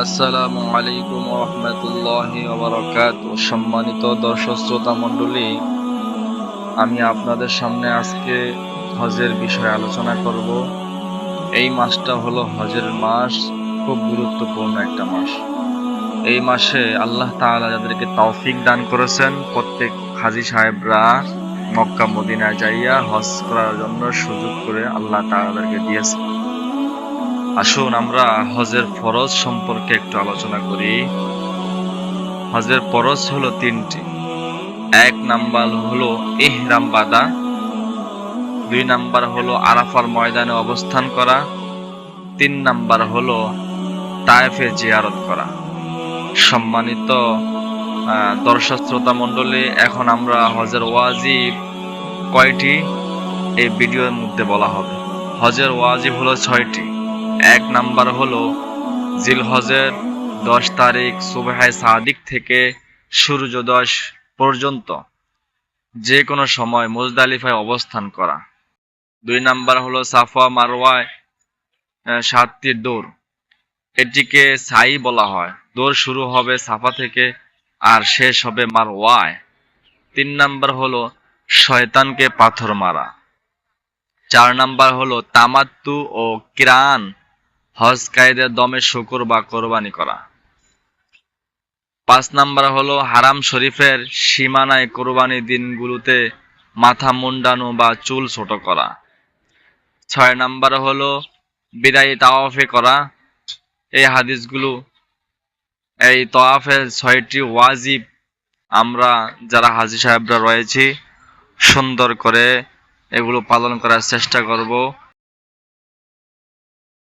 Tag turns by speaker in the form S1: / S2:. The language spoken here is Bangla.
S1: আসসালামু আলাইকুম রহমতুল্লাহি ওয়া বারাকাতুহু। সম্মানিত দর্শক শ্রোতা মণ্ডলী, আমি আপনাদের সামনে আজকে হজের বিষয়ে আলোচনা করব। এই মাসটা হলো হজের মাস, খুব গুরুত্বপূর্ণ একটা মাস। এই মাসে আল্লাহ তাআলা যাদেরকে তৌফিক দান করেছেন, প্রত্যেক হাজী সাহেবরা মক্কা মদিনায় যাইয়া হজ করার জন্য সুযোগ করে আল্লাহ তাআলাকে দিয়েছে। আসুন আমরা হজের ফরজ সম্পর্কে একটু আলোচনা করি। হজের ফরজ হলো তিনটি। এক নাম্বার হলো ইহরাম বাঁধা, দুই নাম্বার হলো আরাফার ময়দানে অবস্থান করা, তিন নাম্বার হলো তায়েফে জিয়ারত করা। সম্মানিত দর্শক শ্রোতা মণ্ডলী, এখন আমরা হজের ওয়াজিব কয়টি এই ভিডিওর মধ্যে বলা হবে। হজের ওয়াজিব হলো 6টি। এক নাম্বার হলো জিলহজের 10 তারিখ সুবহে সাদিক থেকে সূর্যোদয় পর্যন্ত যে কোনো সময় মুজদালিফায় অবস্থান করা। দুই নাম্বার হলো সাফা মারওয়ায় 7টি দৌড়, এটিকে সাই বলা হয়। দৌড় শুরু হবে সাফা থেকে আর শেষ হবে মারওয়ায়। তিন নাম্বার হলো শয়তানকে পাথর মারা। চার নাম্বার হলো তামাত্তু ও কিরান, হজ কায়দের দমে শুকর বা কোরবানি করা। পাঁচ নাম্বার হলো হারাম শরীফের সীমানায় কোরবানি দিনগুলোতে মাথা মুন্ডানো বা চুল ছোট করা। ছয় নাম্বার হলো বিদায়ী তাওয়াফে করা। এই তাওয়াফের 6টি ওয়াজিব আমরা যারা হাজী সাহেবরা রয়েছি সুন্দর করে এগুলো পালন করার চেষ্টা করব।